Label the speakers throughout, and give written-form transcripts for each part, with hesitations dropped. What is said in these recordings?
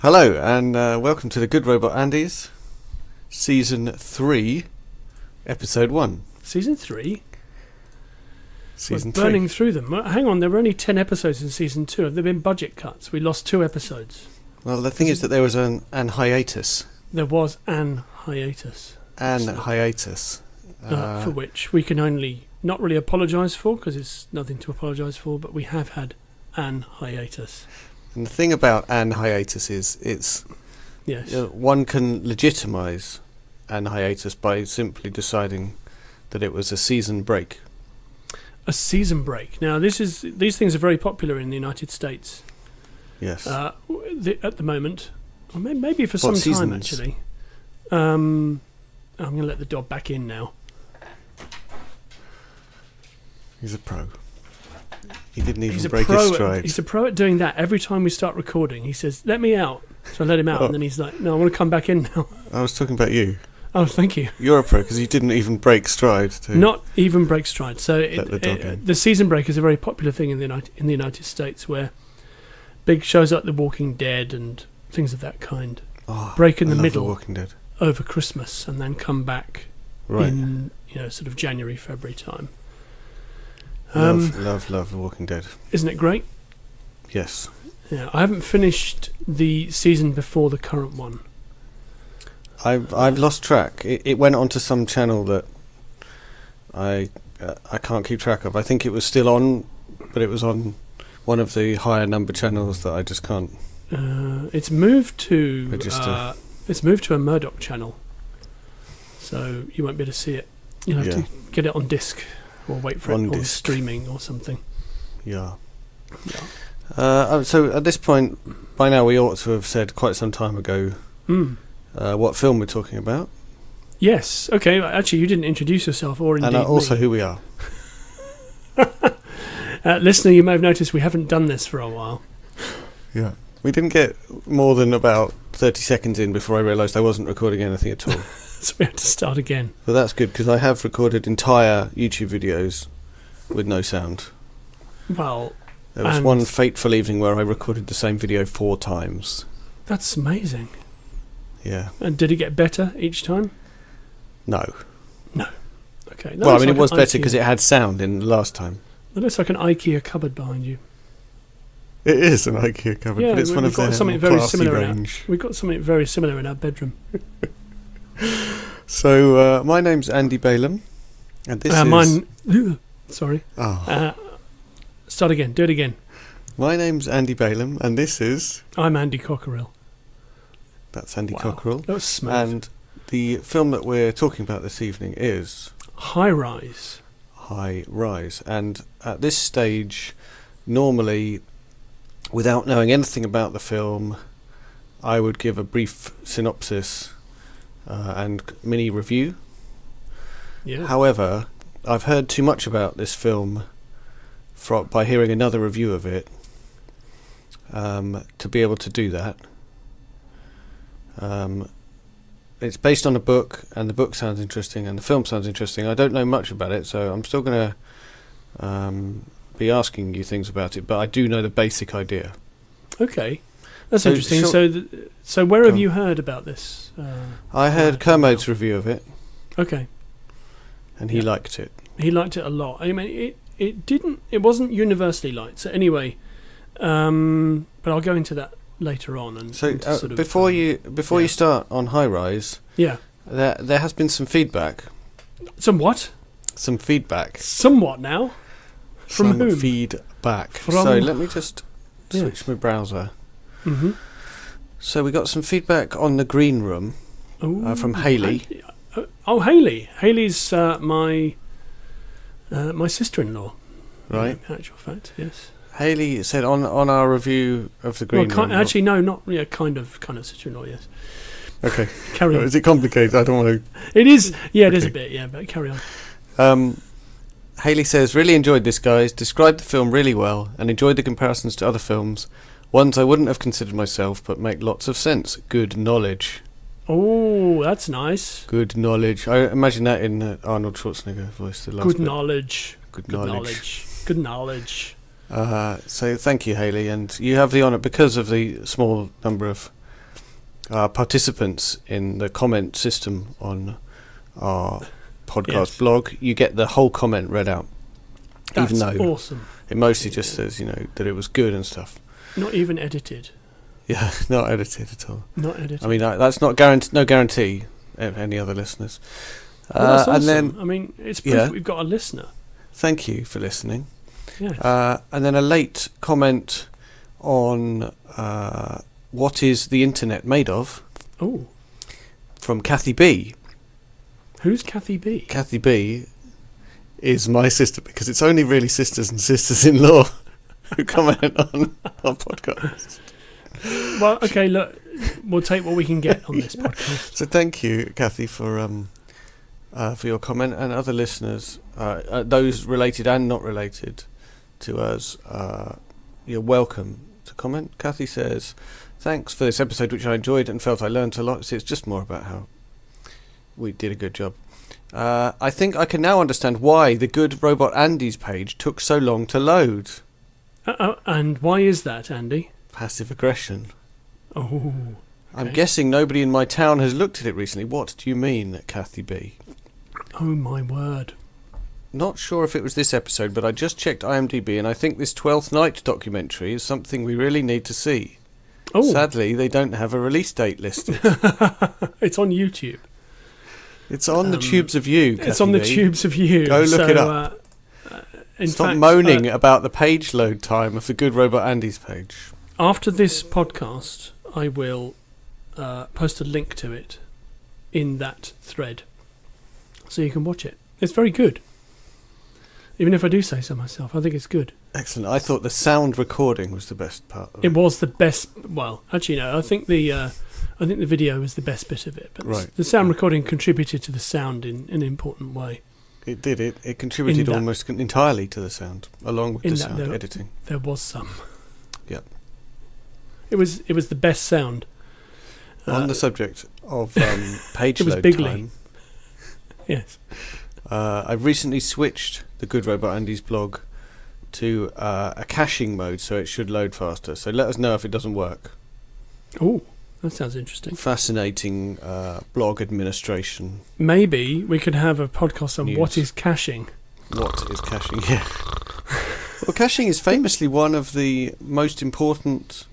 Speaker 1: Hello, and welcome to the Good Robot Andy's Season 3, Episode 1.
Speaker 2: Season 3?
Speaker 1: Season
Speaker 2: We're burning
Speaker 1: 3.
Speaker 2: through them. Hang on, there were only 10 episodes in Season 2. Have there been budget cuts? We lost 2 episodes.
Speaker 1: Well, the thing is that there was an hiatus.
Speaker 2: There was an hiatus.
Speaker 1: Hiatus.
Speaker 2: For which we can only not really apologise for, because it's nothing to apologise for, but we have had an hiatus.
Speaker 1: And the thing about an hiatus is
Speaker 2: Yes.
Speaker 1: One can legitimise an hiatus by simply deciding that it was a season break.
Speaker 2: A season break. Now, these things are very popular in the United States.
Speaker 1: Yes.
Speaker 2: At the moment, or maybe for some
Speaker 1: What
Speaker 2: time
Speaker 1: seasons?
Speaker 2: actually. I'm going to let the dog back in now.
Speaker 1: He's a pro. He didn't even
Speaker 2: He's
Speaker 1: break his stride.
Speaker 2: He's a pro at doing that. Every time we start recording, he says, "Let me out." So I let him out, and then he's like, "No, I want to come back in now."
Speaker 1: I was talking about you.
Speaker 2: Oh, thank you.
Speaker 1: You're a pro because you didn't even break stride.
Speaker 2: Not even break stride. So
Speaker 1: the
Speaker 2: season break is a very popular thing in the United States, where big shows like The Walking Dead and things of that kind break in the middle
Speaker 1: The Walking Dead.
Speaker 2: over Christmas, and then come back in sort of January, February time.
Speaker 1: Love The Walking Dead.
Speaker 2: Isn't it great?
Speaker 1: Yes.
Speaker 2: Yeah, I haven't finished the season before the current one.
Speaker 1: I've lost track. It went onto some channel that I can't keep track of. I think it was still on, but it was on one of the higher number channels that I just can't.
Speaker 2: It's moved to a Murdoch channel, so you won't be able to see it. You'll have to get it on disc or wait for it on streaming or something.
Speaker 1: Yeah. So at this point, by now we ought to have said quite some time ago what film we're talking about.
Speaker 2: Yes. Okay. Actually, you didn't introduce yourself, or indeed
Speaker 1: and also
Speaker 2: me.
Speaker 1: Who we are.
Speaker 2: Listener, you may have noticed we haven't done this for a while.
Speaker 1: Yeah. We didn't get more than about 30 seconds in before I realised I wasn't recording anything at all.
Speaker 2: So we had to start again.
Speaker 1: But that's good, because I have recorded entire YouTube videos with no sound.
Speaker 2: Well,
Speaker 1: there was one fateful evening where I recorded the same video 4 times.
Speaker 2: That's amazing.
Speaker 1: Yeah.
Speaker 2: And did it get better each time?
Speaker 1: No.
Speaker 2: Okay.
Speaker 1: Well, I mean, it was better because it had sound in the last time.
Speaker 2: It looks like an IKEA cupboard behind you.
Speaker 1: It is an IKEA cupboard, but it's one of their
Speaker 2: something very
Speaker 1: classy
Speaker 2: similar
Speaker 1: range.
Speaker 2: We've got something very similar in our bedroom.
Speaker 1: So, my name's Andy Balaam, and this is...
Speaker 2: Mine... Sorry.
Speaker 1: Oh.
Speaker 2: Start again. Do it again.
Speaker 1: My name's Andy Balaam, and this is...
Speaker 2: I'm Andy Cockerill.
Speaker 1: That's Andy Cockerill.
Speaker 2: That was smooth.
Speaker 1: And the film that we're talking about this evening is...
Speaker 2: High Rise.
Speaker 1: High Rise. And at this stage, normally, without knowing anything about the film, I would give a brief synopsis and mini review.
Speaker 2: Yeah.
Speaker 1: However, I've heard too much about this film by hearing another review of it to be able to do that. It's based on a book, and the book sounds interesting, and the film sounds interesting. I don't know much about it, so I'm still going to be asking you things about it, but I do know the basic idea.
Speaker 2: Okay. That's interesting. So where have you heard about this?
Speaker 1: I heard Kermode's review of it.
Speaker 2: Okay.
Speaker 1: And he liked it.
Speaker 2: He liked it a lot. I mean, it wasn't universally liked. So anyway, but I'll go into that later on. And
Speaker 1: so before you start on High Rise, there has been some feedback.
Speaker 2: Some what?
Speaker 1: Some feedback.
Speaker 2: Somewhat now. From whom?
Speaker 1: Feedback. So let me just switch my browser.
Speaker 2: Mm-hmm.
Speaker 1: So we got some feedback on the green room from Hayley.
Speaker 2: Hayley. Hayley's my sister-in-law.
Speaker 1: Right.
Speaker 2: In actual fact, yes.
Speaker 1: Hayley said on our review of the green room.
Speaker 2: Actually, no, not kind of sister-in-law. Yes.
Speaker 1: Okay.
Speaker 2: Carry on.
Speaker 1: Is it complicated? I don't want to.
Speaker 2: It is. Yeah, it is a bit. Yeah, but carry
Speaker 1: on. Hayley says, really enjoyed this, guys. Described the film really well and enjoyed the comparisons to other films. Ones I wouldn't have considered myself, but make lots of sense. Good knowledge.
Speaker 2: Oh, that's nice.
Speaker 1: Good knowledge. I imagine that in Arnold Schwarzenegger voice. The last
Speaker 2: good
Speaker 1: bit.
Speaker 2: knowledge.
Speaker 1: Good knowledge.
Speaker 2: Good knowledge.
Speaker 1: So thank you, Hayley, and you have the honour, because of the small number of participants in the comment system on our podcast
Speaker 2: Yes.
Speaker 1: blog, you get the whole comment read out.
Speaker 2: That's
Speaker 1: even though
Speaker 2: awesome.
Speaker 1: it mostly just says, that it was good and stuff.
Speaker 2: Not even edited.
Speaker 1: Yeah, not edited at all.
Speaker 2: Not edited.
Speaker 1: I mean, that's not no guarantee of any other listeners.
Speaker 2: Well, that's awesome.
Speaker 1: And then,
Speaker 2: I mean, it's proof that we've got a listener.
Speaker 1: Thank you for listening.
Speaker 2: Yes.
Speaker 1: And then a late comment on what is the internet made of?
Speaker 2: Oh.
Speaker 1: From Kathy B.
Speaker 2: Who's Kathy B?
Speaker 1: Kathy B is my sister, because it's only really sisters and sisters-in-law who comment on our podcast.
Speaker 2: Well, okay, look, we'll take what we can get on this podcast.
Speaker 1: So thank you, Kathy, for your comment, and other listeners, those related and not related to us. You're welcome to comment. Kathy says, "Thanks for this episode, which I enjoyed and felt I learned a lot." So it's just more about how we did a good job. I think I can now understand why the Good Robot Andy's page took so long to load.
Speaker 2: And why is that, Andy?
Speaker 1: Passive aggression.
Speaker 2: Oh. Okay.
Speaker 1: I'm guessing nobody in my town has looked at it recently. What do you mean, Kathy B?
Speaker 2: Oh, my word.
Speaker 1: Not sure if it was this episode, but I just checked IMDb, and I think this 12th Night documentary is something we really need to see.
Speaker 2: Oh.
Speaker 1: Sadly, they don't have a release date listed.
Speaker 2: It's on YouTube.
Speaker 1: It's on the Tubes of You, Kathy
Speaker 2: It's on the
Speaker 1: B.
Speaker 2: Tubes of You.
Speaker 1: Go look it up. Stop moaning about the page load time of the Good Robot Andy's page.
Speaker 2: After this podcast, I will post a link to it in that thread, so you can watch it. It's very good. Even if I do say so myself, I think it's good.
Speaker 1: Excellent. I thought the sound recording was the best part of it.
Speaker 2: It was the best. Well, actually, no. I think the video was the best bit of it. But
Speaker 1: right.
Speaker 2: The sound recording contributed to the sound in an important way.
Speaker 1: It did. It contributed almost entirely to the sound, along with the sound editing.
Speaker 2: There was some.
Speaker 1: Yep.
Speaker 2: It was the best sound.
Speaker 1: On the subject of page
Speaker 2: it was
Speaker 1: load
Speaker 2: bigly.
Speaker 1: time.
Speaker 2: Yes.
Speaker 1: I've recently switched the Good Robot Andy's blog to a caching mode, so it should load faster. So let us know if it doesn't work.
Speaker 2: Oh, that sounds interesting.
Speaker 1: Fascinating blog administration.
Speaker 2: Maybe we could have a podcast on
Speaker 1: news.
Speaker 2: What is caching.
Speaker 1: What is caching? Yeah. Well, caching is famously one of the most important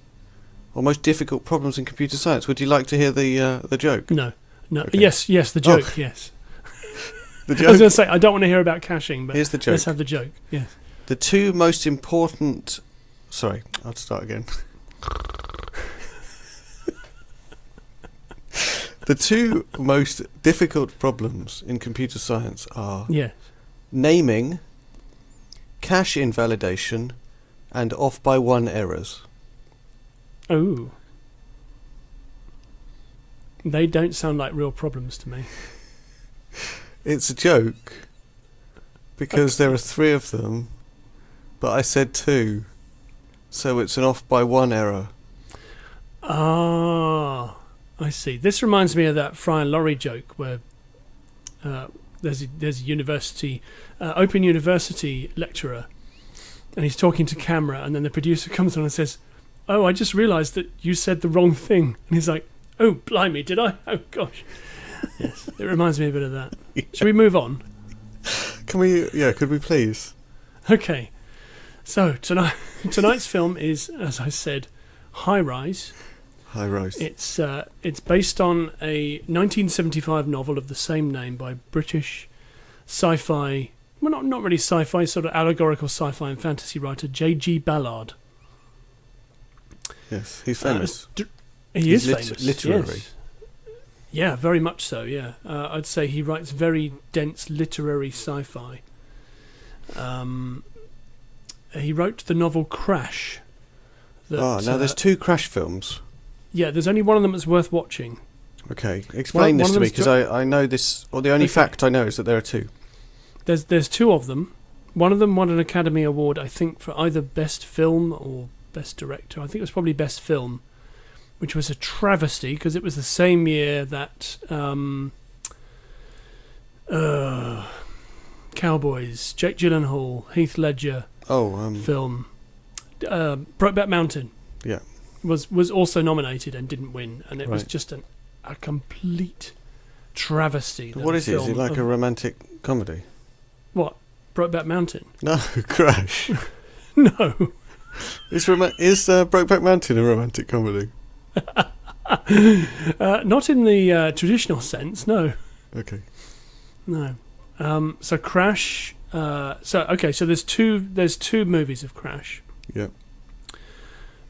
Speaker 1: or most difficult problems in computer science. Would you like to hear the joke?
Speaker 2: No.
Speaker 1: Okay.
Speaker 2: Yes, the joke. Yes.
Speaker 1: The
Speaker 2: I was going to say I don't want to hear about caching, but
Speaker 1: here's the joke.
Speaker 2: Let's have the joke. Yes.
Speaker 1: The two most important. Sorry, I'll start again. The two most difficult problems in computer science are naming, cache invalidation, and off-by-one errors.
Speaker 2: Oh. They don't sound like real problems to me.
Speaker 1: It's a joke because there are three of them, but I said two, so it's an off-by-one error.
Speaker 2: Ah. I see. This reminds me of that Fry and Laurie joke where there's a university, open university lecturer, and he's talking to camera, and then the producer comes on and says, "Oh, I just realised that you said the wrong thing," and he's like, "Oh, blimey, did I? Oh gosh." Yes, it reminds me a bit of that. Yeah. Should we move on?
Speaker 1: Can we? Yeah, could we please?
Speaker 2: Okay. So tonight's film is, as I said, High Rise.
Speaker 1: High Rise.
Speaker 2: It's based on a 1975 novel of the same name by British sci-fi, well, not really sci-fi, sort of allegorical sci-fi and fantasy writer J.G. Ballard.
Speaker 1: Yes, he's famous.
Speaker 2: He's famous.
Speaker 1: Literary.
Speaker 2: Yes. Yeah, very much so. Yeah, I'd say he writes very dense literary sci-fi. He wrote the novel Crash.
Speaker 1: Now there's two Crash films.
Speaker 2: Yeah, there's only one of them that's worth watching.
Speaker 1: Okay, explain this to me, because I know this, or the only fact I know is that there are two.
Speaker 2: There's two of them. One of them won an Academy Award, I think, for either Best Film or Best Director. I think it was probably Best Film, which was a travesty, because it was the same year that Cowboys, Jake Gyllenhaal, Heath Ledger film, Brokeback Mountain.
Speaker 1: Yeah.
Speaker 2: was also nominated and didn't win, and it was just a complete travesty.
Speaker 1: What is it? Is it like a romantic comedy?
Speaker 2: What? Brokeback Mountain?
Speaker 1: No, Crash.
Speaker 2: No.
Speaker 1: Is Brokeback Mountain a romantic comedy?
Speaker 2: Not in the traditional sense, no.
Speaker 1: Okay.
Speaker 2: No. So Crash. So there's two movies of Crash.
Speaker 1: Yep.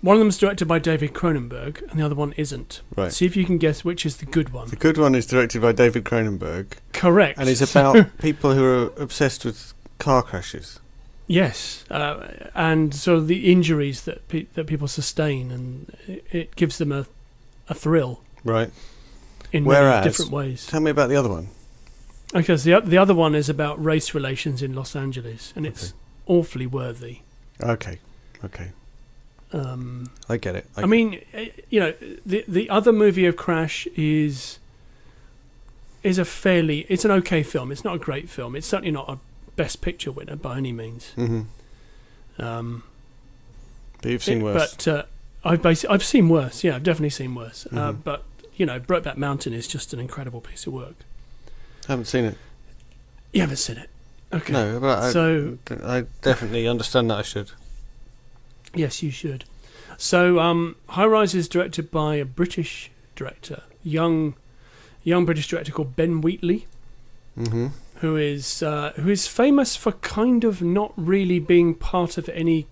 Speaker 2: One of them is directed by David Cronenberg, and the other one isn't.
Speaker 1: Right.
Speaker 2: See if you can guess which is the good one.
Speaker 1: The good one is directed by David Cronenberg.
Speaker 2: Correct.
Speaker 1: And it's about people who are obsessed with car crashes.
Speaker 2: Yes, and sort of the injuries that people sustain, and it gives them a thrill.
Speaker 1: Right.
Speaker 2: In many different ways.
Speaker 1: Tell me about the other one.
Speaker 2: Okay, so the other one is about race relations in Los Angeles, and it's awfully worthy.
Speaker 1: Okay. I get it.
Speaker 2: I mean, the other movie of Crash is it's an okay film. It's not a great film. It's certainly not a Best Picture winner by any means.
Speaker 1: Mm-hmm. But you've seen worse.
Speaker 2: But I've seen worse. Yeah, I've definitely seen worse. Mm-hmm. But Brokeback Mountain is just an incredible piece of work.
Speaker 1: I haven't seen it.
Speaker 2: You haven't seen it? Okay.
Speaker 1: No, but I definitely understand that I should.
Speaker 2: Yes, you should. So, High Rise is directed by a British director, young British director called Ben Wheatley,
Speaker 1: mm-hmm.
Speaker 2: who is famous for kind of not really being part of any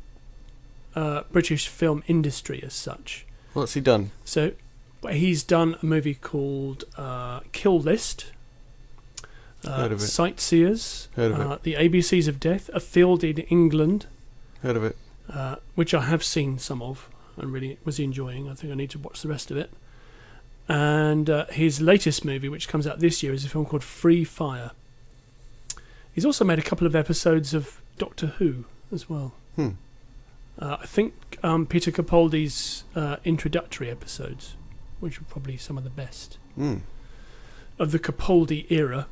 Speaker 2: British film industry as such.
Speaker 1: What's he done?
Speaker 2: So, he's done a movie called Kill List.
Speaker 1: Heard of it.
Speaker 2: Sightseers.
Speaker 1: Heard of it.
Speaker 2: The ABCs of Death. A Field in England.
Speaker 1: Heard of it.
Speaker 2: Which I have seen some of and really was enjoying. I think I need to watch the rest of it. And his latest movie, which comes out this year, is a film called Free Fire. He's also made a couple of episodes of Doctor Who as well. I think Peter Capaldi's introductory episodes, which were probably some of the best of the Capaldi era,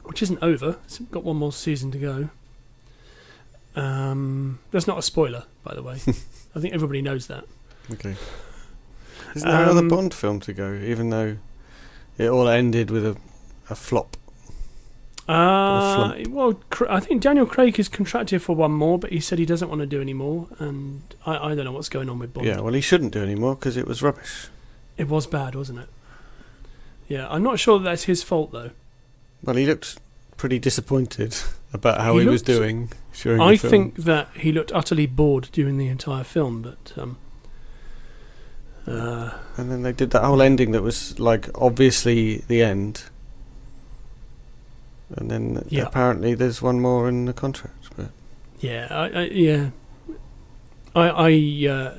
Speaker 2: which isn't over. It's got one more season to go. That's not a spoiler, by the way. I think everybody knows that.
Speaker 1: Okay. Isn't there another Bond film to go, even though it all ended with a flop?
Speaker 2: Well, I think Daniel Craig is contracted for one more, but he said he doesn't want to do any more, and I don't know what's going on with Bond.
Speaker 1: Yeah, well, he shouldn't do any more because it was rubbish.
Speaker 2: It was bad, wasn't it? Yeah, I'm not sure that's his fault, though.
Speaker 1: Well, he looked pretty disappointed about how he was doing during the film.
Speaker 2: I think that he looked utterly bored during the entire film, but...
Speaker 1: and then they did that whole ending that was, like, obviously the end. And then apparently there's one more in the contract. But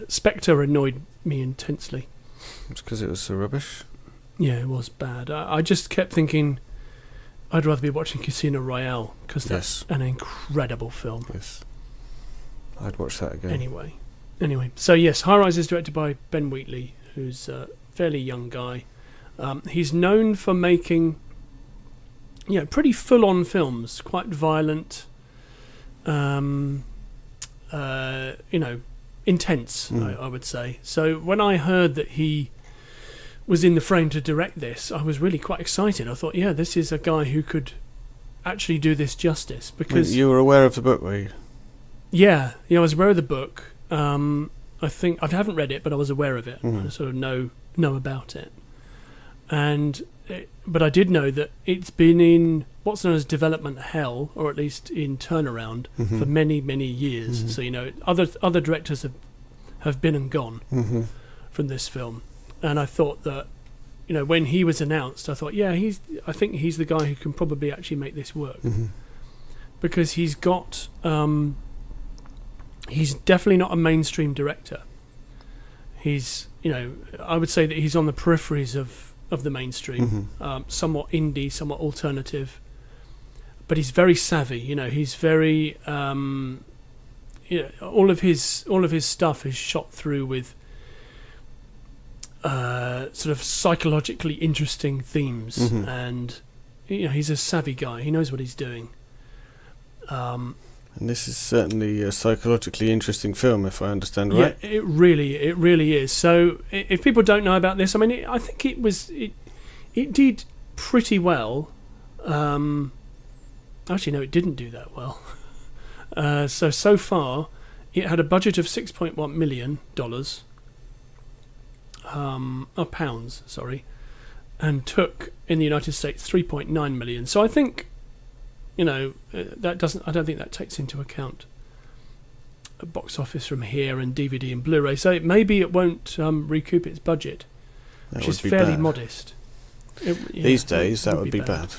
Speaker 2: Spectre annoyed me intensely.
Speaker 1: It's because it was so rubbish.
Speaker 2: Yeah, it was bad. I just kept thinking I'd rather be watching Casino Royale because that's an incredible film.
Speaker 1: Yes, I'd watch that again.
Speaker 2: Anyway, so yes, High Rise is directed by Ben Wheatley, who's a fairly young guy. He's known for making pretty full-on films, quite violent, intense, I would say. So when I heard that he was in the frame to direct this, I was really quite excited. I thought, this is a guy who could actually do this justice. Because
Speaker 1: you were aware of the book, were you?
Speaker 2: Yeah, I was aware of the book. I think I haven't read it, but I was aware of it. I sort of know about it, but I did know that it's been in what's known as development hell, or at least in turnaround, for many, many years. So other directors have been and gone from this film, and I thought that when he was announced, I thought I think he's the guy who can probably actually make this work, because he's got he's definitely not a mainstream director. He's I would say that he's on the peripheries of the mainstream, somewhat indie, somewhat alternative, but he's very savvy. He's very all of his stuff is shot through with sort of psychologically interesting themes, and he's a savvy guy. He knows what he's doing.
Speaker 1: And this is certainly a psychologically interesting film, if I understand right.
Speaker 2: Yeah, it really is. So if people don't know about this, I mean, I think it did pretty well. Actually, no, it didn't do that well. So far, it had a budget of $6.1 million, pounds, sorry, and took in the United States 3.9 million. So I think, that doesn't. I don't think that takes into account a box office from here and DVD and Blu-ray. So maybe it won't recoup its budget, which is fairly modest.
Speaker 1: These days, that would be bad.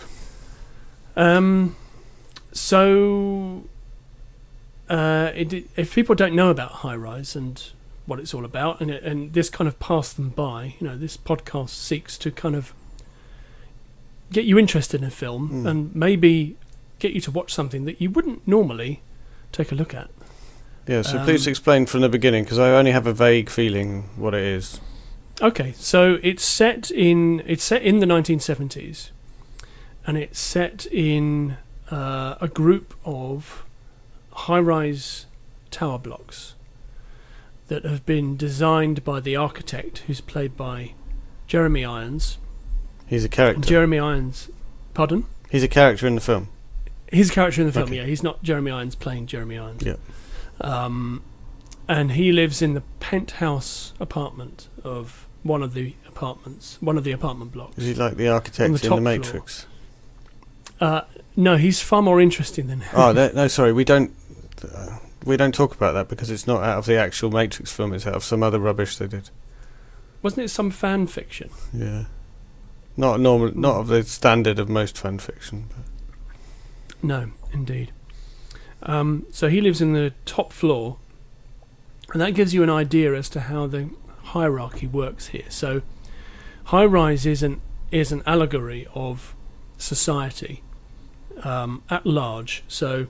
Speaker 1: If people don't know about High Rise and what it's all about, and this kind of passed them by, this podcast seeks to kind of get you interested in a film and maybe get you to watch something that you wouldn't normally take a look at. Yeah, so please explain from the beginning, because I only have a vague feeling what it is.
Speaker 2: Okay, so it's set in the 1970s, and it's set in a group of high-rise tower blocks that have been designed by the architect, who's played by Jeremy Irons.
Speaker 1: He's a character.
Speaker 2: And Jeremy Irons, pardon?
Speaker 1: He's a character in the film.
Speaker 2: He's a character in the film.
Speaker 1: Okay.
Speaker 2: Yeah. He's not Jeremy Irons playing Jeremy Irons.
Speaker 1: Yeah.
Speaker 2: And he lives in the penthouse apartment of one of the apartment blocks.
Speaker 1: Is he like the architect in The Matrix?
Speaker 2: No, he's far more interesting than him.
Speaker 1: Oh, no, sorry, we don't talk about that because it's not out of the actual Matrix film. It's out of some other rubbish they did.
Speaker 2: Wasn't it some fan fiction?
Speaker 1: Yeah, not of the standard of most fan fiction. But.
Speaker 2: No, indeed. So he lives in the top floor, and that gives you an idea as to how the hierarchy works here. So, High Rise is an allegory of society at large. So,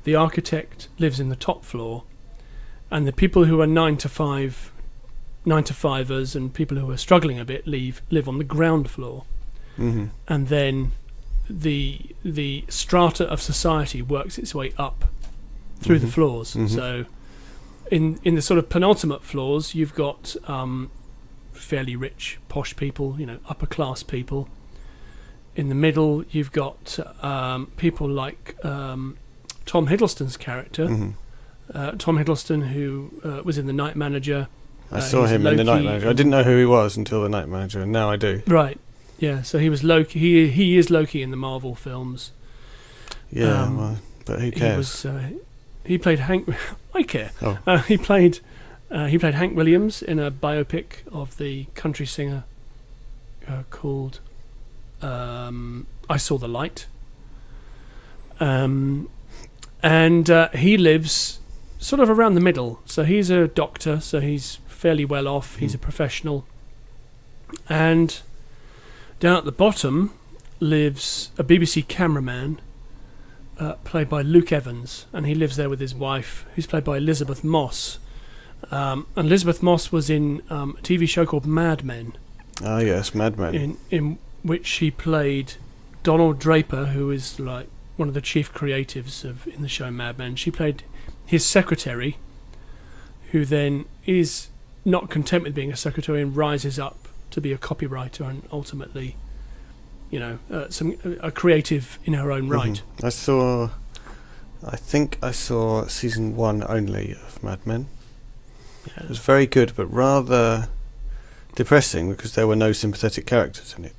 Speaker 2: the architect lives in the top floor, and the people who are 9-to-5 9-to-5ers and people who are struggling a bit live on the ground floor, and then the strata of society works its way up through the floors. So in the sort of penultimate floors, you've got fairly rich, posh people, upper class people. In the middle, you've got people like Tom Hiddleston's character, Tom Hiddleston, who was in The Night Manager.
Speaker 1: I saw him in The Night Manager. I didn't know who he was until The Night Manager, and now I do.
Speaker 2: Right. Yeah, so he was Loki. He is Loki in the Marvel films.
Speaker 1: Yeah, but who cares?
Speaker 2: He played Hank. I care.
Speaker 1: Oh.
Speaker 2: He played Hank Williams in a biopic of the country singer called I Saw the Light. And he lives sort of around the middle. So he's a doctor, so he's fairly well off. He's a professional. And down at the bottom lives a BBC cameraman played by Luke Evans, and he lives there with his wife, who's played by Elizabeth Moss. And Elizabeth Moss was in a TV show called Mad Men.
Speaker 1: Ah, yes, Mad Men.
Speaker 2: In which she played Donald Draper, who is like one of the chief creatives in the show Mad Men. She played his secretary, who then is not content with being a secretary and rises up to be a copywriter and ultimately, a creative in her own right.
Speaker 1: I think I saw season 1 only of Mad Men.
Speaker 2: Yeah.
Speaker 1: It was very good, but rather depressing because there were no sympathetic characters in it.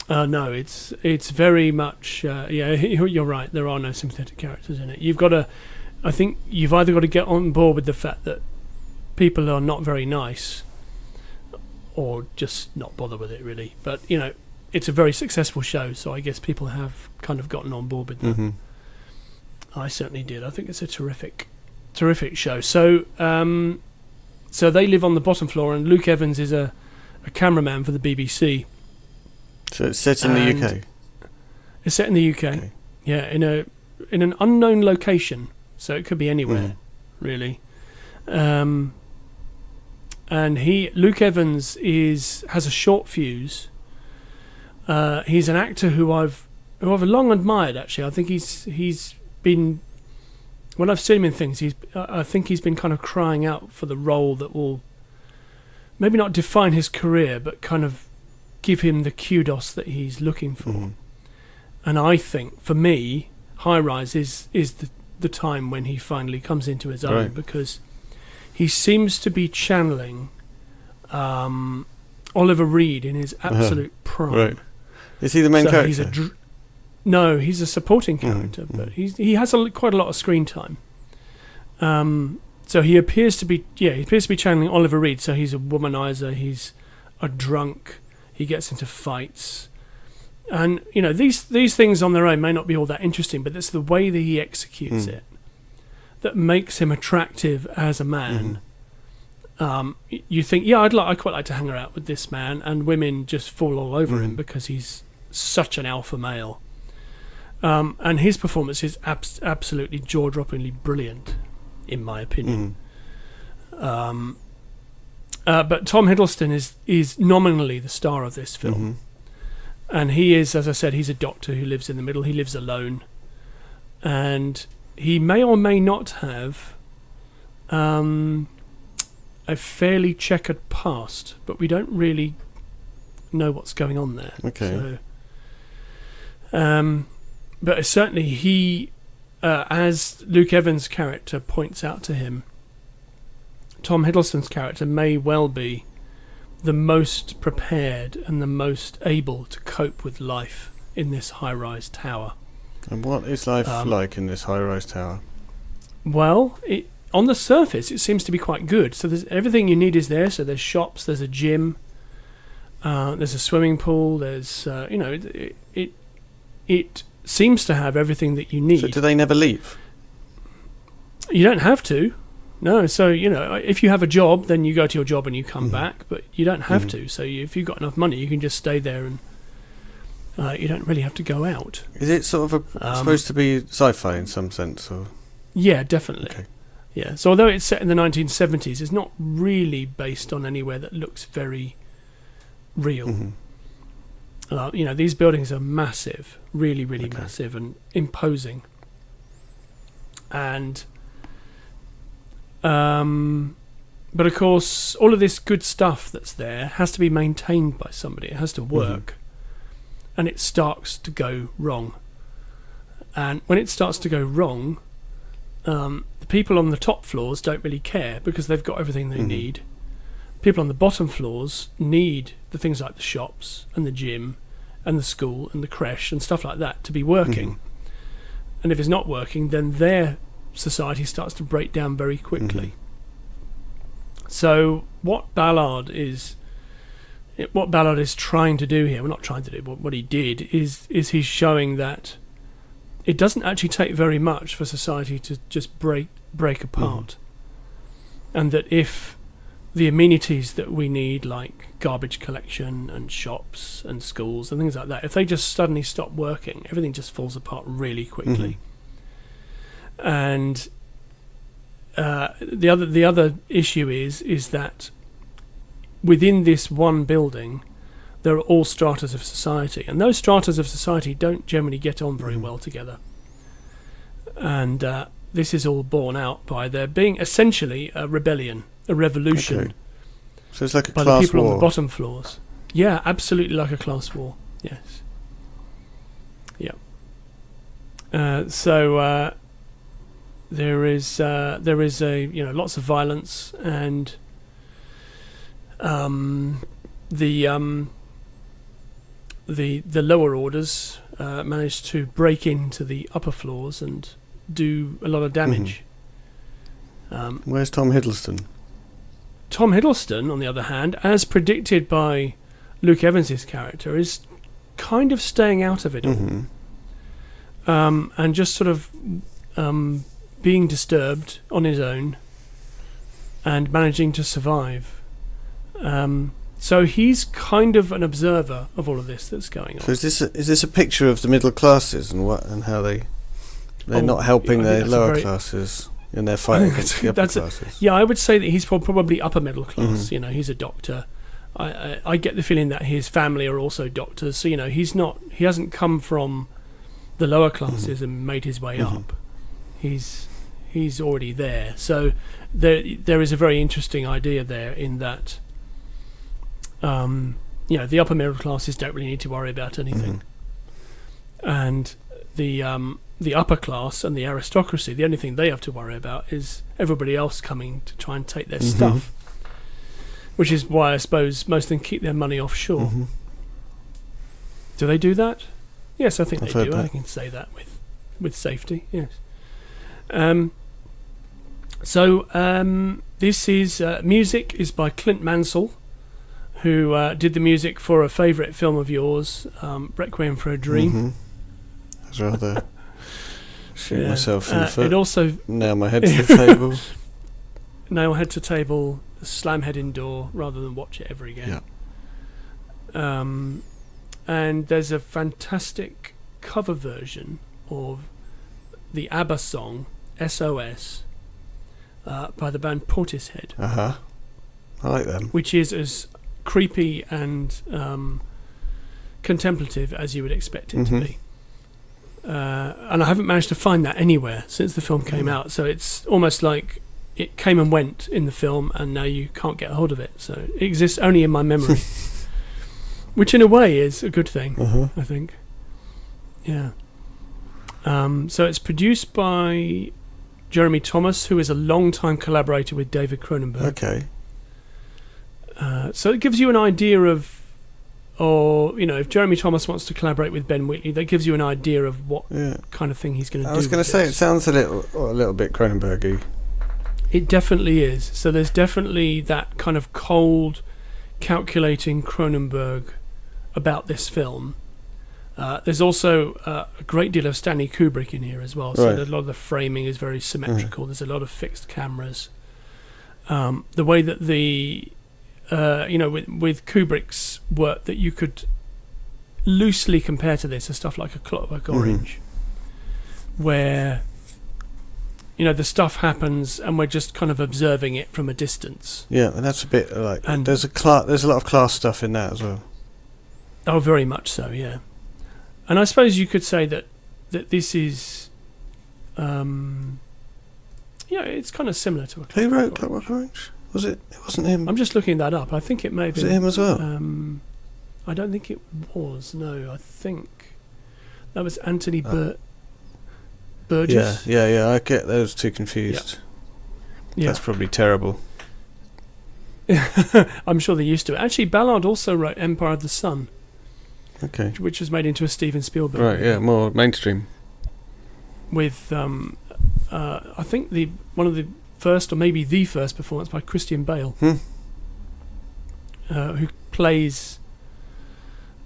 Speaker 2: No, it's very much you're right. There are no sympathetic characters in it. I think you've either got to get on board with the fact that people are not very nice, or just not bother with it really. But it's a very successful show, so I guess people have kind of gotten on board with that. I certainly did. I think it's a terrific show. So so they live on the bottom floor, and Luke Evans is a cameraman for the BBC.
Speaker 1: So it's set in the UK.
Speaker 2: It's set in the UK. Okay. Yeah, in an unknown location, so it could be anywhere, really. And Luke Evans has a short fuse. He's an actor who I've long admired. Actually, I think he's been, when I've seen him in things, I think he's been kind of crying out for the role that will maybe not define his career, but kind of give him the kudos that he's looking for.
Speaker 1: Mm-hmm.
Speaker 2: And I think, for me, High Rise is the time when he finally comes into his own, because he seems to be channeling Oliver Reed in his absolute prime.
Speaker 1: Right. Is he the main character?
Speaker 2: No, he's a supporting character, but he has quite a lot of screen time. So he appears to be channeling Oliver Reed. So he's a womanizer, he's a drunk, he gets into fights. And, these things on their own may not be all that interesting, but it's the way that he executes it that makes him attractive as a man. You think, I'd quite like to hang out with this man, and women just fall all over him because he's such an alpha male. And his performance is absolutely jaw-droppingly brilliant, in my opinion. But Tom Hiddleston is nominally the star of this film. And he is, as I said, he's a doctor who lives in the middle. He lives alone. And he may or may not have a fairly checkered past, but we don't really know what's going on there.
Speaker 1: Okay.
Speaker 2: So, but certainly he, as Luke Evans' character points out to him, Tom Hiddleston's character may well be the most prepared and the most able to cope with life in this high-rise tower.
Speaker 1: And what is life like in this high-rise tower?
Speaker 2: Well, on the surface, it seems to be quite good. So there's everything you need is there. So there's shops, there's a gym, there's a swimming pool. There's it seems to have everything that you need.
Speaker 1: So do they never leave?
Speaker 2: You don't have to. No, so, if you have a job, then you go to your job and you come back, but you don't have to. So if you've got enough money, you can just stay there and you don't really have to go out.
Speaker 1: Is it sort of supposed to be sci-fi in some sense? Or?
Speaker 2: Yeah, definitely.
Speaker 1: Okay.
Speaker 2: Yeah, so although it's set in the 1970s, it's not really based on anywhere that looks very real. These buildings are massive, really, really massive and imposing. And... but of course, all of this good stuff that's there has to be maintained by somebody. It has to work, and it starts to go wrong. And when it starts to go wrong, the people on the top floors don't really care because they've got everything they need. People on the bottom floors need the things like the shops and the gym and the school and the creche and stuff like that to be working. And if it's not working, then their society starts to break down very quickly. So what Ballard is trying to do here, well, not trying to do, but what he did is he's showing that it doesn't actually take very much for society to just break apart, and that if the amenities that we need, like garbage collection and shops and schools and things like that, if they just suddenly stop working, everything just falls apart really quickly. And the other issue is that within this one building there are all stratas of society, and those stratas of society don't generally get on very well together. And this is all borne out by there being essentially a rebellion, a revolution.
Speaker 1: Okay. So it's like a
Speaker 2: by
Speaker 1: class
Speaker 2: the people
Speaker 1: war.
Speaker 2: on the bottom floors. Yeah, absolutely like a class war. Yes. Yeah. So there is lots of violence, and the lower orders managed to break into the upper floors and do a lot of damage.
Speaker 1: Where's Tom Hiddleston?
Speaker 2: Tom Hiddleston, on the other hand, as predicted by Luke Evans' character, is kind of staying out of it all, and just sort of being disturbed on his own and managing to survive. So he's kind of an observer of all of this that's going on.
Speaker 1: So is this a picture of the middle classes and how they're not helping the lower classes in their fight against the upper classes?
Speaker 2: Yeah, I would say that he's probably upper middle class. He's a doctor. I get the feeling that his family are also doctors. So he hasn't come from the lower classes and made his way up. He's already there. So there is a very interesting idea there in that, the upper middle classes don't really need to worry about anything, and the upper class and the aristocracy, the only thing they have to worry about is everybody else coming to try and take their stuff, which is why I suppose most of them keep their money offshore. Do they do that? Yes, I think they do. I can say that with safety. Yes. This is music is by Clint Mansell, who did the music for a favourite film of yours, Requiem for a Dream.
Speaker 1: I'd rather shoot myself in the foot.
Speaker 2: It also
Speaker 1: nail my head to the table.
Speaker 2: Nail head to table, slam head indoor, rather than watch it ever again. Yeah. And there's a fantastic cover version of the ABBA song SOS by the band Portishead.
Speaker 1: I like them.
Speaker 2: Which is as creepy and contemplative as you would expect it to be. And I haven't managed to find that anywhere since the film came out, so it's almost like it came and went in the film and now you can't get a hold of it, so it exists only in my memory. Which in a way is a good thing, I think. Yeah. So it's produced by Jeremy Thomas, who is a long-time collaborator with David Cronenberg.
Speaker 1: Okay.
Speaker 2: So it gives you an idea of, if Jeremy Thomas wants to collaborate with Ben Wheatley, that gives you an idea of what kind of thing he's going to do.
Speaker 1: I was going to say, it sounds a little bit Cronenberg-y.
Speaker 2: It definitely is. So there's definitely that kind of cold, calculating Cronenberg about this film. There's also a great deal of Stanley Kubrick in here as well. So a lot of the framing is very symmetrical. There's a lot of fixed cameras. The way that with Kubrick's work, that you could loosely compare to this, is stuff like A Clockwork Orange, where the stuff happens and we're just kind of observing it from a distance.
Speaker 1: Yeah, and that's a bit like, and there's a lot of class stuff in that as well.
Speaker 2: Oh, very much so, yeah. And I suppose you could say that this is, it's kind of similar to a Clockwork.
Speaker 1: Who wrote Clockwork Orange? Was it? It wasn't him.
Speaker 2: I'm just looking that up. I think it may have been.
Speaker 1: Was it him as well?
Speaker 2: I don't think it was. No, I think that was Anthony Burgess.
Speaker 1: Yeah. I get those two confused. Yeah. That's probably terrible.
Speaker 2: I'm sure they used to. Actually, Ballard also wrote Empire of the Sun.
Speaker 1: Okay.
Speaker 2: Which was made into a Steven Spielberg
Speaker 1: movie. Right, yeah, more mainstream.
Speaker 2: With, I think one of the first, or maybe the first performance by Christian Bale, who plays,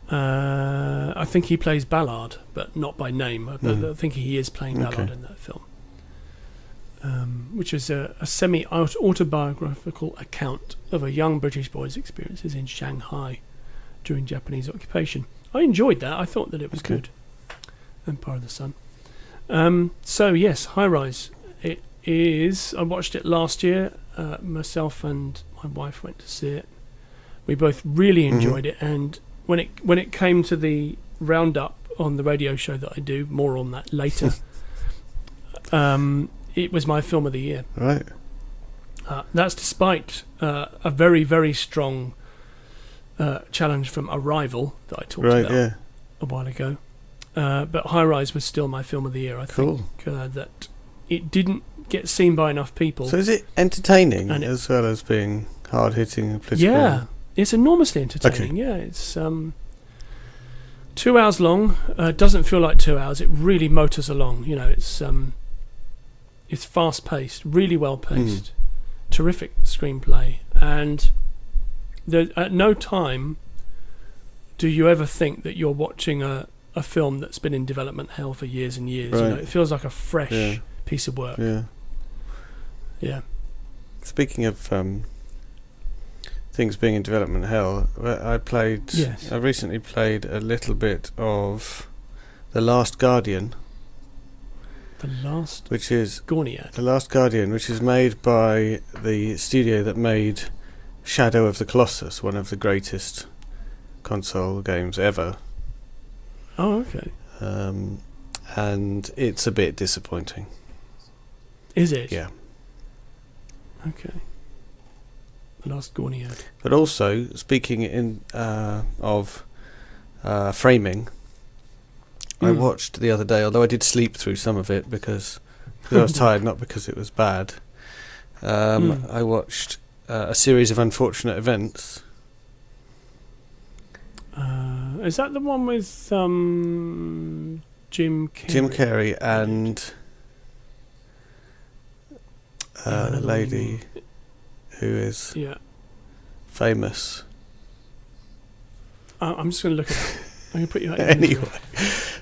Speaker 2: I think he plays Ballard, but not by name. I think he is playing Ballard in that film. Which is a semi-autobiographical account of a young British boy's experiences in Shanghai during Japanese occupation. I enjoyed that. I thought that it was good. Empire of the Sun. So yes, High Rise. It is. I watched it last year. Myself and my wife went to see it. We both really enjoyed it. And when it came to the roundup on the radio show that I do, more on that later. It was my film of the year.
Speaker 1: Right.
Speaker 2: That's despite a very, very strong challenge from Arrival that I talked about a while ago. But High Rise was still my film of the year. I think that it didn't get seen by enough people.
Speaker 1: So is it entertaining as well as being hard-hitting and political?
Speaker 2: Yeah, it's enormously entertaining. Okay. Yeah, it's 2 hours long. Doesn't feel like 2 hours. It really motors along. It's fast-paced, really well-paced, terrific screenplay, and at no time do you ever think that you're watching a film that's been in development hell for years and years.
Speaker 1: Right.
Speaker 2: It feels like a fresh piece of work. Yeah.
Speaker 1: Speaking of things being in development hell, I recently played a little bit of The Last Guardian.
Speaker 2: The Last
Speaker 1: Guardian, which is made by the studio that made Shadow of the Colossus, one of the greatest console games ever.
Speaker 2: Oh, okay.
Speaker 1: And it's a bit disappointing.
Speaker 2: Is it?
Speaker 1: Yeah.
Speaker 2: Okay. The Last Gorniad.
Speaker 1: But also, speaking of framing, I watched the other day, although I did sleep through some of it because I was tired, not because it was bad. I watched a series of unfortunate events.
Speaker 2: Is that the one with Jim Carrey?
Speaker 1: Jim Carrey and a lady who is famous.
Speaker 2: I'm just going to look at it. I'm going to put you out.
Speaker 1: Anyway,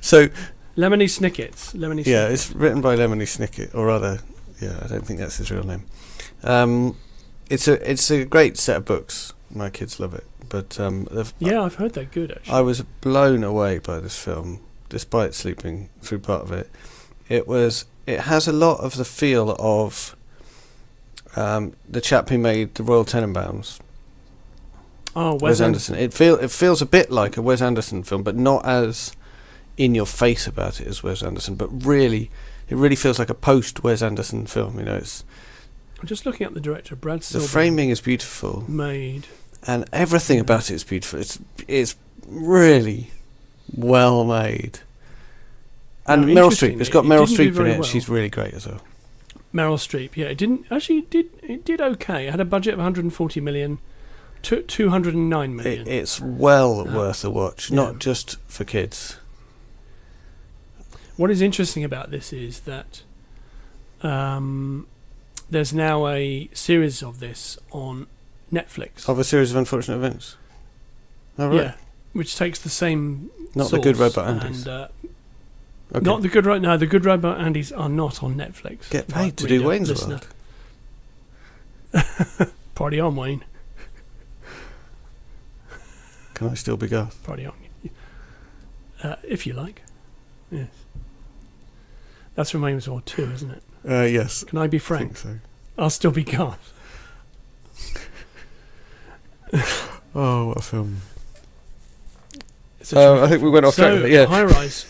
Speaker 1: so
Speaker 2: Lemony Snicket's.
Speaker 1: Yeah, it's written by Lemony Snicket, or rather, I don't think that's his real name. It's a great set of books. My kids love it, but
Speaker 2: I've heard they're good. Actually,
Speaker 1: I was blown away by this film, despite sleeping through part of it. It has a lot of the feel of the chap who made the Royal Tenenbaums.
Speaker 2: Oh,
Speaker 1: Wes Anderson. It feels a bit like a Wes Anderson film, but not as in your face about it as Wes Anderson. But really, it really feels like a post Wes Anderson film. It's.
Speaker 2: I'm just looking at the director, Brad Silver.
Speaker 1: The framing is beautiful.
Speaker 2: Made.
Speaker 1: And everything about it is beautiful. It's really well made. And Meryl Streep. It's got Meryl Streep in it. Well. She's really great as well.
Speaker 2: Meryl Streep. Yeah, it did okay. It had a budget of 140 million. 209 million.
Speaker 1: It's well worth a watch, not just for kids.
Speaker 2: What is interesting about this is that there's now a series of this on Netflix.
Speaker 1: Of a series of unfortunate events? Oh, right.
Speaker 2: Yeah, which takes the same
Speaker 1: Not the Good Robot Andys.
Speaker 2: And,
Speaker 1: okay.
Speaker 2: Not the Good Robot... No, the Good Robot Andys are not on Netflix.
Speaker 1: Get paid to do Wayne's World.
Speaker 2: Party on, Wayne.
Speaker 1: Can I still be Garth?
Speaker 2: Party on. If you like. Yes. That's from Wayne's World 2, isn't it?
Speaker 1: Yes.
Speaker 2: Can I be Frank?
Speaker 1: I think so.
Speaker 2: I'll still be Garth.
Speaker 1: Oh, what a film.
Speaker 2: I
Speaker 1: think we went off track. Yeah.
Speaker 2: High Rise.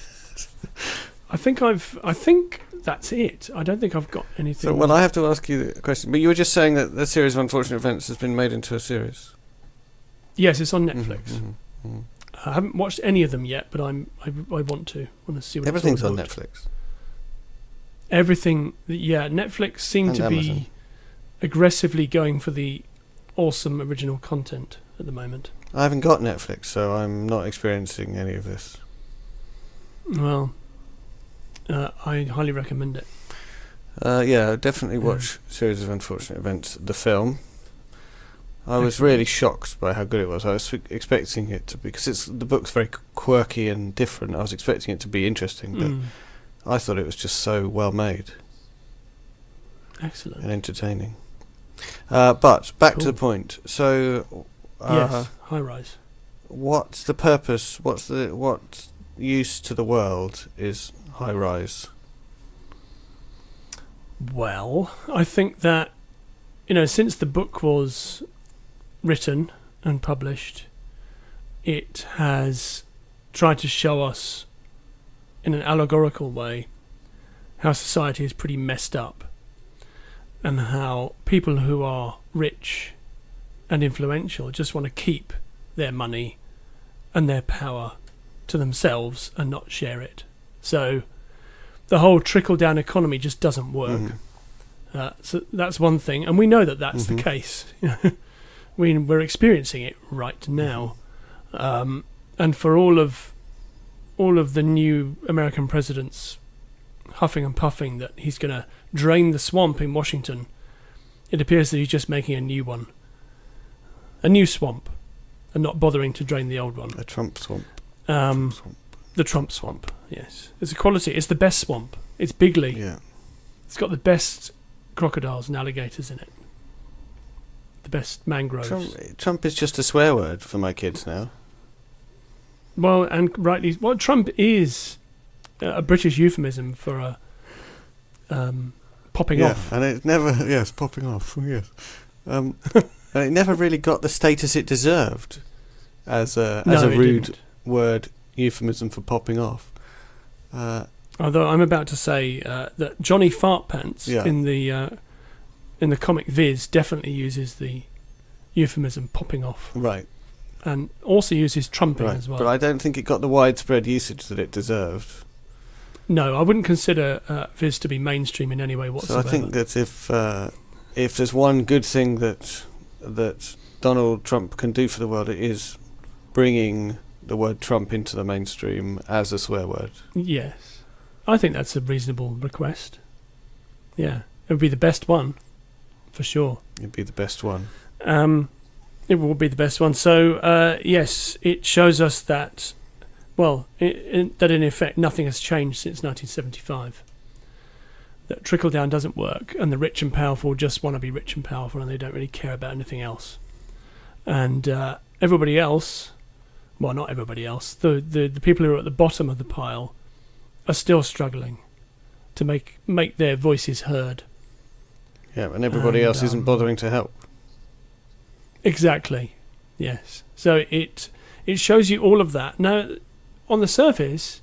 Speaker 2: I think that's it. I don't think I've got anything.
Speaker 1: So, well, I have to ask you the question. But you were just saying that the series of unfortunate events has been made into a series.
Speaker 2: Yes, it's on Netflix.
Speaker 1: Mm-hmm.
Speaker 2: I haven't watched any of them yet, but I want to see what
Speaker 1: everything's
Speaker 2: it's all
Speaker 1: on
Speaker 2: about.
Speaker 1: Netflix.
Speaker 2: Everything, Netflix seem to
Speaker 1: Amazon.
Speaker 2: be aggressively going for the awesome original content at the moment.
Speaker 1: I haven't got Netflix, so I'm not experiencing any of this.
Speaker 2: Well, I highly recommend it.
Speaker 1: Definitely watch Series of Unfortunate Events, the film. I was really shocked by how good it was. I was expecting it to be, because the book's very quirky and different. I was expecting it to be interesting, but I thought it was just so well made.
Speaker 2: Excellent.
Speaker 1: And entertaining. But back to the point. So,
Speaker 2: yes, High Rise.
Speaker 1: What's the purpose? What use to the world is High Rise?
Speaker 2: Well, I think that since the book was written and published, it has tried to show us in an allegorical way how society is pretty messed up, and how people who are rich and influential just want to keep their money and their power to themselves and not share it. So the whole trickle-down economy just doesn't work. So that's one thing, and we know that that's the case. We're experiencing it right now, and for all of the new American presidents huffing and puffing that he's going to drain the swamp in Washington, it appears that he's just making a new one, a new swamp, and not bothering to drain the old one.
Speaker 1: A Trump swamp.
Speaker 2: The Trump swamp. Yes, it's a quality. It's the best swamp. It's bigly.
Speaker 1: Yeah,
Speaker 2: it's got the best crocodiles and alligators in it. The best mangroves.
Speaker 1: Trump is just a swear word for my kids now.
Speaker 2: Well, and rightly, Trump is a British euphemism for popping off.
Speaker 1: And it never, popping off, yes. And it never really got the status it deserved as a rude word euphemism for popping off.
Speaker 2: Although I'm about to say that Johnny Fartpants in the comic Viz definitely uses the euphemism popping off.
Speaker 1: Right.
Speaker 2: And also uses trumping as well.
Speaker 1: But I don't think it got the widespread usage that it deserved.
Speaker 2: No, I wouldn't consider Viz to be mainstream in any way whatsoever.
Speaker 1: So I think that if there's one good thing that Donald Trump can do for the world, it is bringing the word Trump into the mainstream as a swear word.
Speaker 2: Yes. I think that's a reasonable request. Yeah. It would be the best one, for sure.
Speaker 1: It'd be the best one.
Speaker 2: It will be the best one. So, yes, it shows us that, that in effect nothing has changed since 1975. That trickle-down doesn't work, and the rich and powerful just want to be rich and powerful, and they don't really care about anything else. And everybody else, well, not everybody else, the people who are at the bottom of the pile are still struggling to make their voices heard.
Speaker 1: Yeah, and everybody else isn't bothering to help.
Speaker 2: Exactly. Yes. So it shows you all of that. Now, on the surface,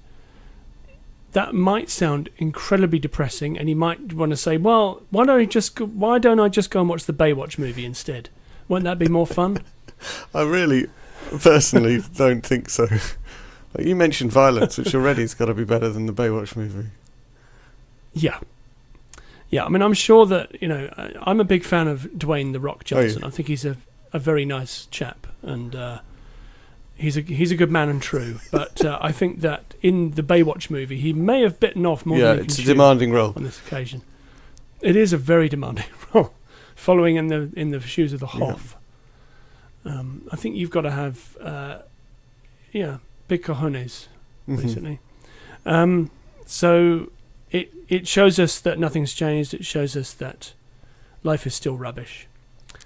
Speaker 2: that might sound incredibly depressing, and you might want to say, "Well, why don't I just go and watch the Baywatch movie instead? Won't that be more fun?"
Speaker 1: I really, personally, don't think so. Like, you mentioned violence, which already has got to be better than the Baywatch movie.
Speaker 2: Yeah. Yeah, I mean, I'm sure that, I'm a big fan of Dwayne "The Rock" Johnson. I think he's a very nice chap, and he's a good man and true. But I think that in the Baywatch movie, he may have bitten off more than he can chew.
Speaker 1: It's a demanding role
Speaker 2: on this occasion. It is a very demanding role, following in the shoes of the Hoff. Yeah. I think you've got to have, big cojones, basically. So it shows us that nothing's changed. It shows us that life is still rubbish.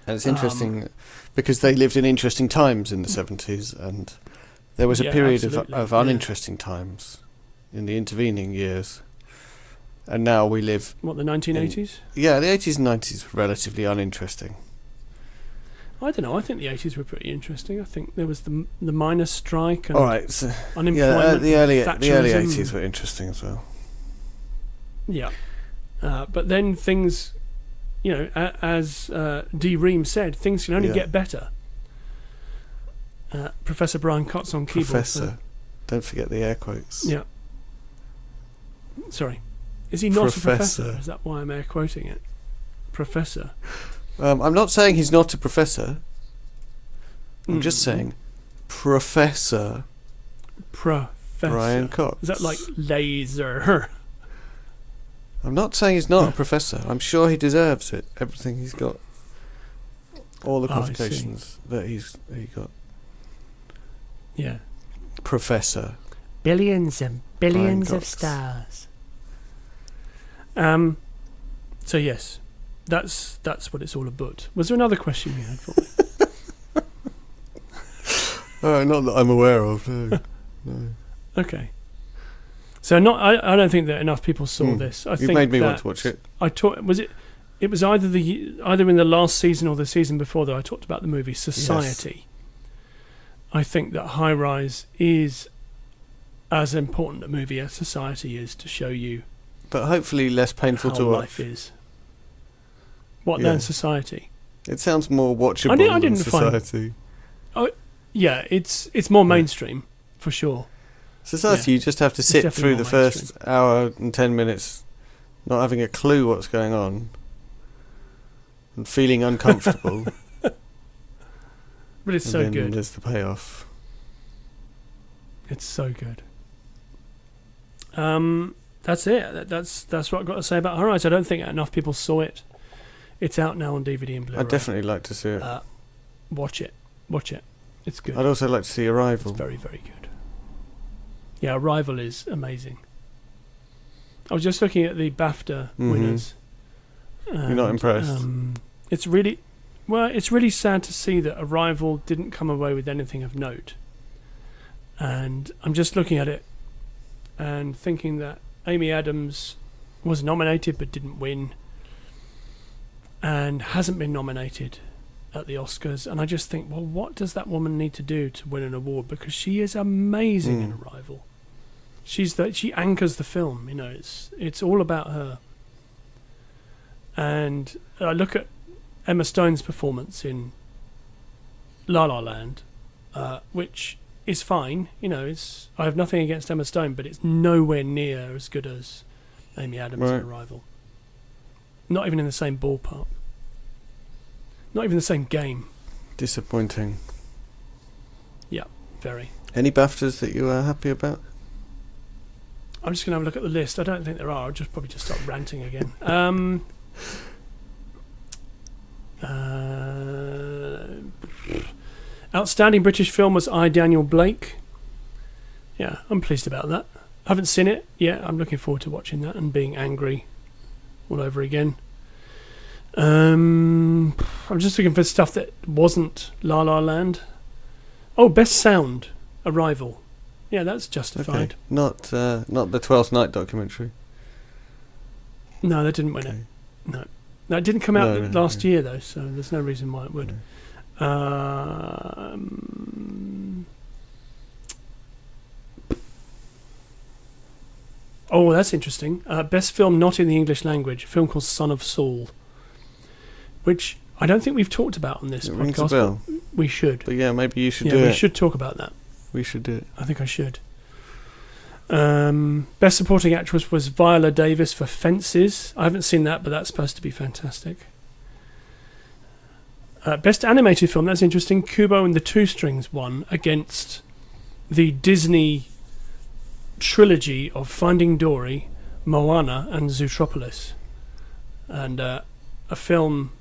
Speaker 1: And it's interesting because they lived in interesting times in the 70s, and there was a period of uninteresting times in the intervening years. And now we live...
Speaker 2: What, the 1980s?
Speaker 1: The 80s and 90s were relatively uninteresting.
Speaker 2: I don't know. I think the 80s were pretty interesting. I think there was the miners' strike and
Speaker 1: Yeah,
Speaker 2: unemployment.
Speaker 1: the early 80s were interesting as well.
Speaker 2: Yeah. But then things... as D. Ream said, things can only get better. Professor Brian Cott's on keyboard.
Speaker 1: Professor. Don't forget the air quotes.
Speaker 2: Yeah. Sorry. Is he not a professor? Is that why I'm air quoting it? Professor.
Speaker 1: I'm not saying he's not a professor. I'm just saying Professor Brian Cox.
Speaker 2: Is that like laser?
Speaker 1: I'm not saying he's not a professor. I'm sure he deserves it. Everything he's got, all the qualifications that he got.
Speaker 2: Yeah.
Speaker 1: Professor.
Speaker 2: Billions and billions of stars. So yes, that's what it's all about. Was there another question you had for me?
Speaker 1: Not that I'm aware of. No.
Speaker 2: Okay. So I don't think that enough people saw this. I think
Speaker 1: made me want to watch it.
Speaker 2: It was either in the last season or the season before that I talked about the movie Society. Yes. I think that High Rise is as important a movie as Society is to show you.
Speaker 1: But hopefully less painful to watch.
Speaker 2: Life is. What then, Society?
Speaker 1: It sounds more watchable than Society.
Speaker 2: It's more mainstream for sure.
Speaker 1: Society, you just have to sit through the first hour and 10 minutes not having a clue what's going on and feeling uncomfortable.
Speaker 2: But it's so good.
Speaker 1: And there's the payoff.
Speaker 2: It's so good. That's it. That's what I've got to say about High Rise. I don't think enough people saw it. It's out now on DVD and Blu-ray.
Speaker 1: I'd definitely like to see it.
Speaker 2: Watch it. It's good.
Speaker 1: I'd also like to see Arrival.
Speaker 2: It's very, very good. Yeah, Arrival is amazing. I was just looking at the BAFTA winners.
Speaker 1: You're not impressed?
Speaker 2: It's really sad to see that Arrival didn't come away with anything of note. And I'm just looking at it and thinking that Amy Adams was nominated but didn't win, and hasn't been nominated at the Oscars. And I just think, well, what does that woman need to do to win an award? Because she is amazing in Arrival. She anchors the film. You know, it's all about her. And I look at Emma Stone's performance in La La Land, which is fine. You know, I have nothing against Emma Stone, but it's nowhere near as good as Amy Adams in Arrival. Not even in the same ballpark. Not even the same game.
Speaker 1: Disappointing.
Speaker 2: Yeah, very.
Speaker 1: Any BAFTAs that you are happy about?
Speaker 2: I'm just going to have a look at the list. I don't think there are. I'll probably just start ranting again. Outstanding British film was I, Daniel Blake. Yeah, I'm pleased about that. I haven't seen it yet. I'm looking forward to watching that and being angry all over again. I'm just looking for stuff that wasn't La La Land. Oh, Best Sound, Arrival. Yeah, that's justified.
Speaker 1: Okay. Not the 12th Night documentary.
Speaker 2: No, they didn't win it. No, it didn't come out last year though, so there's no reason why it would. Oh, that's interesting. Best film not in the English language, a film called Son of Saul, which I don't think we've talked about on this podcast.
Speaker 1: Rings a bell.
Speaker 2: We should.
Speaker 1: But yeah, maybe you should do it.
Speaker 2: Yeah, we should talk about that.
Speaker 1: We should do it.
Speaker 2: I think I should. Best supporting actress was Viola Davis for Fences. I haven't seen that, but that's supposed to be fantastic. Best animated film, that's interesting. Kubo and the Two Strings won against the Disney trilogy of Finding Dory, Moana and Zootropolis. And a film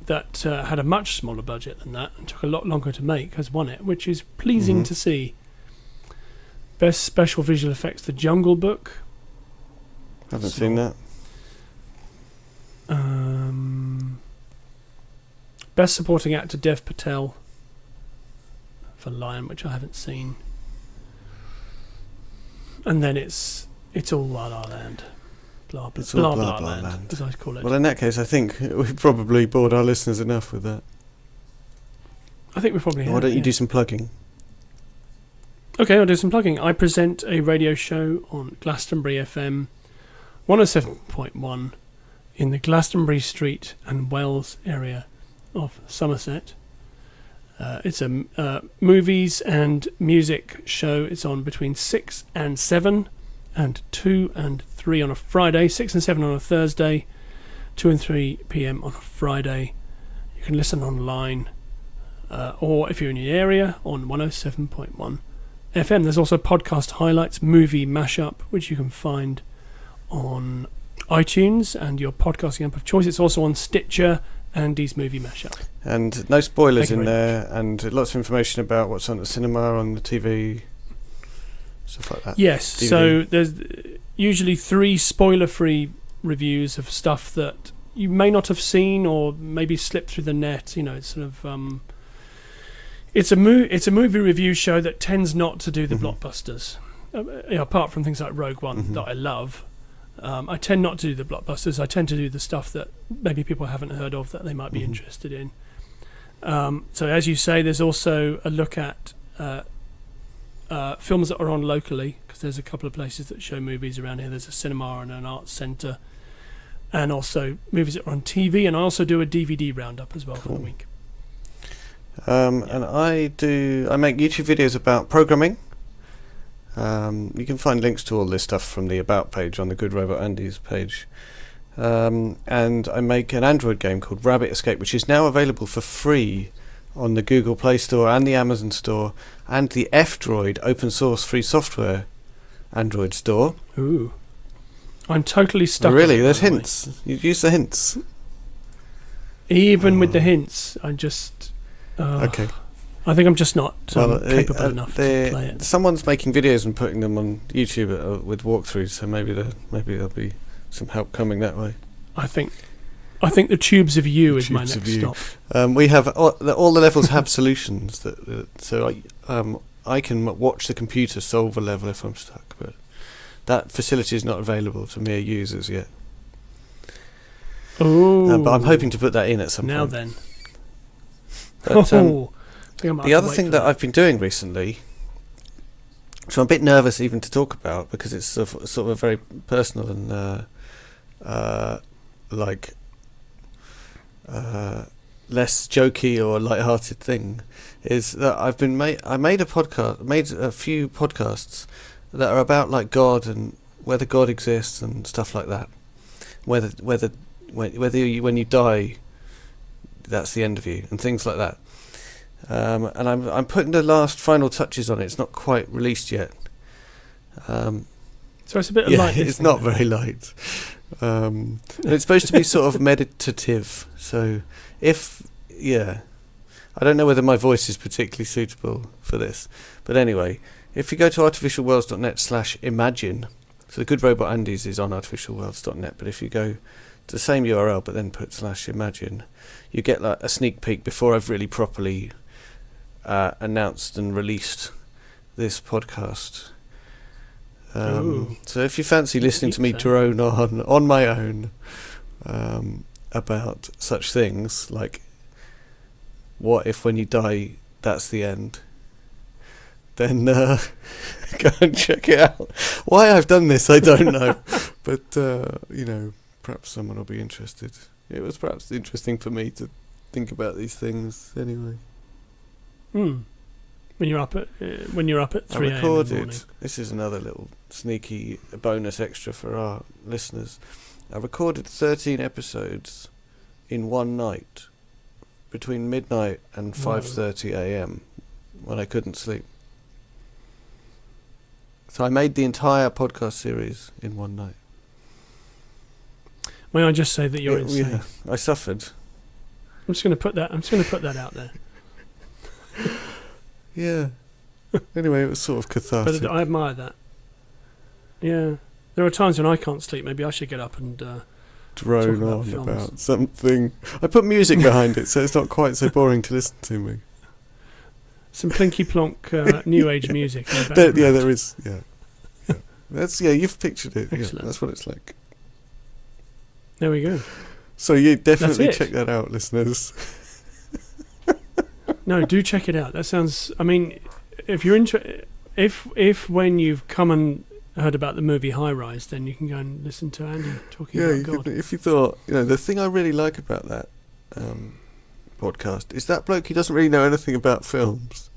Speaker 2: that had a much smaller budget than that and took a lot longer to make has won it, which is pleasing to see. Best special visual effects, The Jungle Book.
Speaker 1: Haven't seen that.
Speaker 2: Best supporting actor, Dev Patel for Lion, which I haven't seen. And then it's all La La Land. Blah blah land, as I call it.
Speaker 1: Well, in that case, I think we've probably bored our listeners enough with that.
Speaker 2: I think we probably have.
Speaker 1: Why don't you do some plugging?
Speaker 2: Okay, I'll do some plugging. I present a radio show on Glastonbury FM 107.1 in the Glastonbury Street and Wells area of Somerset. It's a movies and music show. It's on between 6 and 7 and 2 and 3 on a Friday, 6 and 7 on a Thursday, 2 and 3 p.m. on a Friday. You can listen online or if you're in the area on 107.1 FM. There's also podcast highlights, movie mashup, which you can find on iTunes and your podcasting app of choice. It's also on Stitcher, Andy's Movie Mashup.
Speaker 1: And no spoilers in there, and lots of information about what's on the cinema, on the TV, stuff like that.
Speaker 2: Yes, DVD. So there's usually 3 spoiler-free reviews of stuff that you may not have seen or maybe slipped through the net. You know, it's sort of it's a movie review show that tends not to do the blockbusters, apart from things like Rogue One that I love. I tend not to do the blockbusters. I tend to do the stuff that maybe people haven't heard of that they might be interested in. So as you say, there's also a look at films that are on locally, because there's a couple of places that show movies around here. There's a cinema and an arts centre, and also movies that are on TV. And I also do a DVD roundup as well for the week. And
Speaker 1: I make YouTube videos about programming. You can find links to all this stuff from the About page on the Good Robot Andy's page. And I make an Android game called Rabbit Escape, which is now available for free on the Google Play Store and the Amazon Store and the F-Droid open source free software Android store.
Speaker 2: Ooh. I'm totally stuck.
Speaker 1: Really? There's hints. You use the hints.
Speaker 2: Even with the hints, I just...
Speaker 1: okay.
Speaker 2: I think I'm just not capable enough to play it.
Speaker 1: Someone's making videos and putting them on YouTube with walkthroughs, so maybe there'll be some help coming that way.
Speaker 2: I think the Tubes of You is my next stop.
Speaker 1: We have all the levels have solutions so I can watch the computer solve a level if I'm stuck, but that facility is not available to mere users yet.
Speaker 2: Oh,
Speaker 1: but I'm hoping to put that in at some point.
Speaker 2: Now then.
Speaker 1: But, the other thing that I've been doing recently, So I'm a bit nervous even to talk about, because it's sort of a very personal and less jokey or light-hearted thing. Is that I made a few podcasts that are about like God and whether God exists and stuff like that. Whether when you die, that's the end of you and things like that. And I'm putting the last final touches on it. It's not quite released yet.
Speaker 2: So it's a bit of light.
Speaker 1: It's not very light. And it's supposed to be sort of meditative. So I don't know whether my voice is particularly suitable for this. But anyway, if you go to artificialworlds.net/imagine, so the Good Robot Andy's is on artificialworlds.net, but if you go to the same URL but then put /imagine, you get like a sneak peek before I've really properly announced and released this podcast. So if you fancy listening to me drone on my own about such things like what if when you die that's the end, then go and check it out. Why I've done this I don't know, but perhaps someone will be interested. It was perhaps interesting for me to think about these things anyway.
Speaker 2: When you're up at 3 a.m. in the morning.
Speaker 1: This is another little sneaky bonus extra for our listeners. I recorded 13 episodes in one night between midnight and 5:30 a.m. when I couldn't sleep. So I made the entire podcast series in one night.
Speaker 2: May I just say that you're insane?
Speaker 1: Yeah, I suffered.
Speaker 2: I'm just going to put that out there.
Speaker 1: Yeah. Anyway, it was sort of cathartic.
Speaker 2: But I admire that. Yeah. There are times when I can't sleep. Maybe I should get up and
Speaker 1: drone on about something. I put music behind it, so it's not quite so boring to listen to me.
Speaker 2: Some plinky plonk new age music.
Speaker 1: There is. Yeah. That's you've pictured it.
Speaker 2: Excellent.
Speaker 1: Yeah, that's what it's like.
Speaker 2: There we go.
Speaker 1: So you definitely check that out, listeners.
Speaker 2: No, do check it out. That sounds. I mean, if you're if when you've come and heard about the movie High Rise, then you can go and listen to Andy talking about God.
Speaker 1: If you thought, the thing I really like about that podcast is that bloke. He doesn't really know anything about films.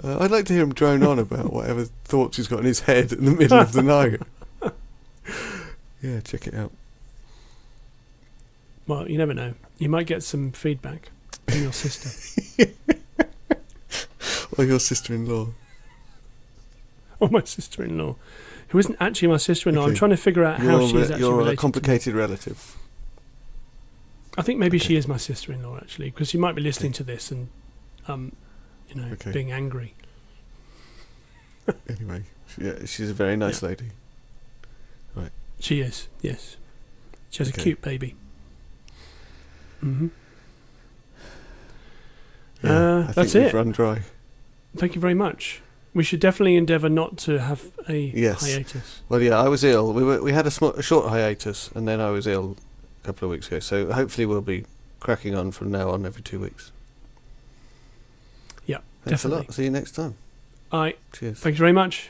Speaker 1: I'd like to hear him drone on about whatever thoughts he's got in his head in the middle of the night. Yeah, check it out.
Speaker 2: Well, you never know. You might get some feedback from your sister.
Speaker 1: Or your sister-in-law.
Speaker 2: Or my sister-in-law. Who isn't actually my sister-in-law. Okay. I'm trying to figure out how she's actually related.
Speaker 1: You're a complicated relative.
Speaker 2: I think maybe she is my sister-in-law, actually, because she might be listening to this and, being angry.
Speaker 1: Anyway, she's a very nice lady. Right.
Speaker 2: She is, yes. She has a cute baby. Mm-hmm.
Speaker 1: Yeah,
Speaker 2: that's
Speaker 1: we've
Speaker 2: it.
Speaker 1: Run dry.
Speaker 2: Thank you very much. We should definitely endeavour not to have a hiatus.
Speaker 1: Well, yeah, I was ill. We had a short hiatus, and then I was ill a couple of weeks ago. So hopefully we'll be cracking on from now on every 2 weeks.
Speaker 2: Yeah,
Speaker 1: Thanks
Speaker 2: definitely.
Speaker 1: a lot. See you next time.
Speaker 2: All right.
Speaker 1: Cheers.
Speaker 2: Thank you very much.